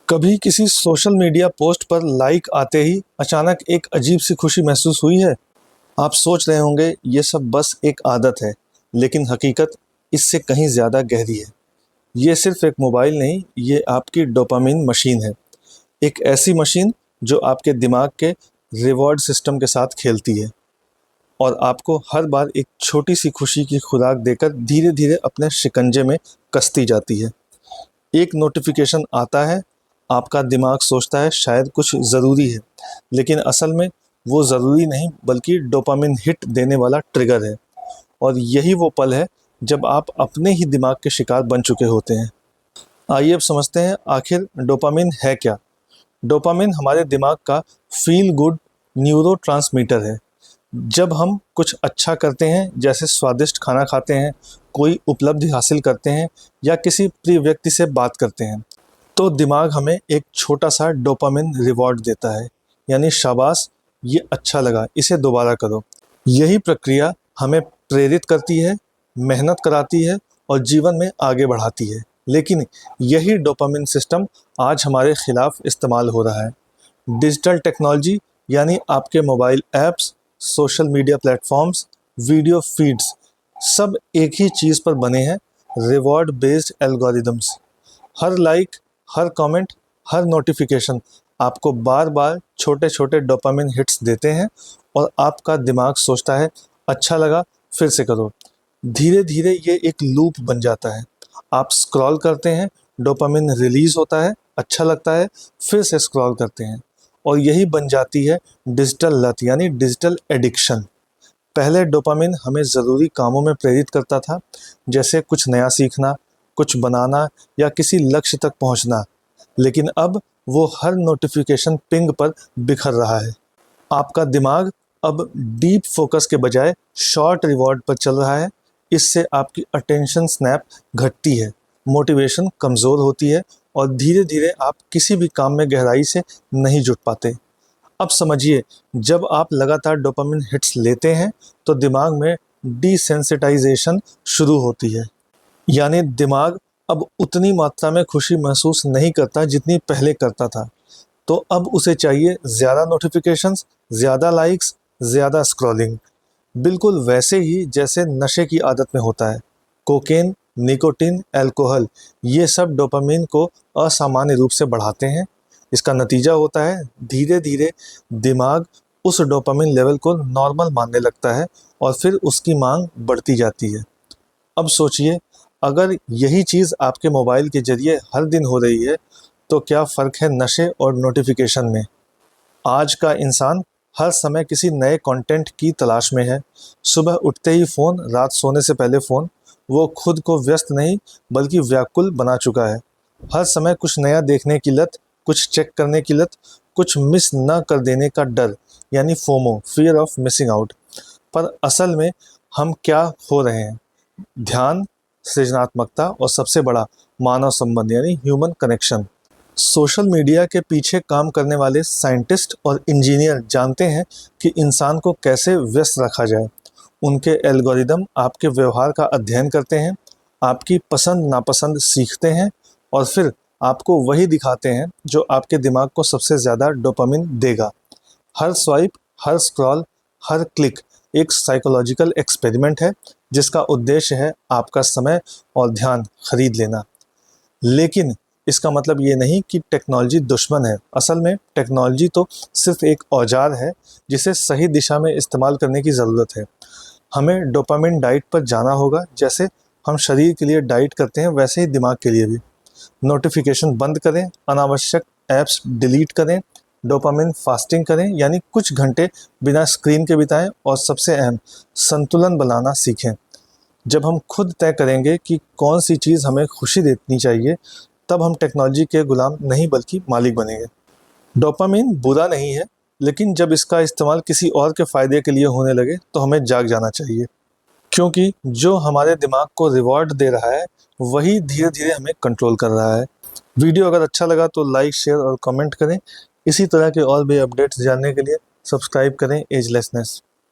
कभी किसी social media post पर लाइक आते ही अचानक एक अजीब सी खुशी महसूस हुई है। आप सोच रहे होंगे ये सब बस एक आदत है, लेकिन हकीकत इससे कहीं ज़्यादा गहरी है। ये सिर्फ एक मोबाइल नहीं, ये आपकी डोपामिन मशीन है। एक ऐसी मशीन जो आपके दिमाग के रिवॉर्ड सिस्टम के साथ खेलती है और आपको हर बार एक छोटी सी खुशी की खुराक देकर धीरे धीरे अपने शिकंजे में कसती जाती है। एक नोटिफिकेशन आता है, आपका दिमाग सोचता है शायद कुछ ज़रूरी है, लेकिन असल में वो ज़रूरी नहीं बल्कि डोपामिन हिट देने वाला ट्रिगर है। और यही वो पल है जब आप अपने ही दिमाग के शिकार बन चुके होते हैं। आइए अब समझते हैं आखिर डोपामिन है क्या। डोपामिन हमारे दिमाग का फील गुड न्यूरोट्रांसमीटर है। जब हम कुछ अच्छा करते हैं, जैसे स्वादिष्ट खाना खाते हैं, कोई उपलब्धि हासिल करते हैं या किसी प्रिय व्यक्ति से बात करते हैं, तो दिमाग हमें एक छोटा सा डोपामिन रिवॉर्ड देता है, यानी शाबाश, ये अच्छा लगा, इसे दोबारा करो। यही प्रक्रिया हमें प्रेरित करती है, मेहनत कराती है और जीवन में आगे बढ़ाती है। लेकिन यही डोपामिन सिस्टम आज हमारे खिलाफ इस्तेमाल हो रहा है। डिजिटल टेक्नोलॉजी यानी आपके mobile apps, social media platforms, video feeds, सब एक ही चीज़ पर बने हैं, रिवॉर्ड बेस्ड एल्गोरिदम्स। हर लाइक, हर कमेंट, हर नोटिफिकेशन आपको बार बार छोटे छोटे डोपामिन हिट्स देते हैं और आपका दिमाग सोचता है अच्छा लगा, फिर से करो। धीरे धीरे ये एक लूप बन जाता है। आप स्क्रॉल करते हैं, डोपामिन रिलीज होता है, अच्छा लगता है, फिर से स्क्रॉल करते हैं और यही बन जाती है डिजिटल लत यानी डिजिटल एडिक्शन। पहले डोपामिन हमें ज़रूरी कामों में प्रेरित करता था, जैसे कुछ नया सीखना, कुछ बनाना या किसी लक्ष्य तक पहुंचना, लेकिन अब वो हर नोटिफिकेशन पिंग पर बिखर रहा है। आपका दिमाग अब डीप फोकस के बजाय शॉर्ट रिवॉर्ड पर चल रहा है। इससे आपकी अटेंशन स्नैप घटती है, मोटिवेशन कमज़ोर होती है और धीरे धीरे आप किसी भी काम में गहराई से नहीं जुट पाते। अब समझिए, जब आप लगातार डोपामिन हिट्स लेते हैं तो दिमाग में डिसेंसिटाइजेशन शुरू होती है, यानी दिमाग अब उतनी मात्रा में खुशी महसूस नहीं करता जितनी पहले करता था। तो अब उसे चाहिए ज़्यादा नोटिफिकेशंस, ज़्यादा लाइक्स, ज़्यादा स्क्रॉलिंग। बिल्कुल वैसे ही जैसे नशे की आदत में होता है। कोकेन, निकोटीन, अल्कोहल, ये सब डोपामिन को असामान्य रूप से बढ़ाते हैं। इसका नतीजा होता है धीरे धीरे दिमाग उस डोपामिन लेवल को नॉर्मल मानने लगता है और फिर उसकी मांग बढ़ती जाती है। अब सोचिए, अगर यही चीज़ आपके मोबाइल के ज़रिए हर दिन हो रही है, तो क्या फ़र्क है नशे और नोटिफिकेशन में। आज का इंसान हर समय किसी नए कंटेंट की तलाश में है। सुबह उठते ही फ़ोन, रात सोने से पहले फ़ोन। वो खुद को व्यस्त नहीं बल्कि व्याकुल बना चुका है। हर समय कुछ नया देखने की लत, कुछ चेक करने की लत, कुछ मिस न कर देने का डर, यानी FOMO, fear of missing out. पर असल में हम क्या खो रहे हैं? ध्यान, सृजनात्मकता और सबसे बड़ा मानव संबंध यानी ह्यूमन कनेक्शन। सोशल मीडिया के पीछे काम करने वाले साइंटिस्ट और इंजीनियर जानते हैं कि इंसान को कैसे व्यस्त रखा जाए। उनके एल्गोरिदम आपके व्यवहार का अध्ययन करते हैं, आपकी पसंद नापसंद सीखते हैं और फिर आपको वही दिखाते हैं जो आपके दिमाग को सबसे ज़्यादा डोपामिन देगा। हर स्वाइप, हर स्क्रॉल, हर क्लिक एक साइकोलॉजिकल एक्सपेरिमेंट है जिसका उद्देश्य है आपका समय और ध्यान खरीद लेना। लेकिन इसका मतलब ये नहीं कि टेक्नोलॉजी दुश्मन है। असल में टेक्नोलॉजी तो सिर्फ एक औजार है जिसे सही दिशा में इस्तेमाल करने की ज़रूरत है। हमें डोपामिन डाइट पर जाना होगा। जैसे हम शरीर के लिए डाइट करते हैं, वैसे ही दिमाग के लिए भी। नोटिफिकेशन बंद करें, अनावश्यक ऐप्स डिलीट करें, डोपामिन फास्टिंग करें, यानी कुछ घंटे बिना स्क्रीन के बिताएं और सबसे अहम, संतुलन बनाना सीखें। जब हम खुद तय करेंगे कि कौन सी चीज़ हमें खुशी देनी चाहिए, तब हम टेक्नोलॉजी के गुलाम नहीं बल्कि मालिक बनेंगे। डोपामिन बुरा नहीं है, लेकिन जब इसका इस्तेमाल किसी और के फ़ायदे के लिए होने लगे तो हमें जाग जाना चाहिए, क्योंकि जो हमारे दिमाग को रिवॉर्ड दे रहा है वही धीरे धीरे हमें कंट्रोल कर रहा है। वीडियो अगर अच्छा लगा तो लाइक, शेयर और कमेंट करें। इसी तरह के और भी अपडेट्स जानने के लिए सब्सक्राइब करें एजलेसनेस।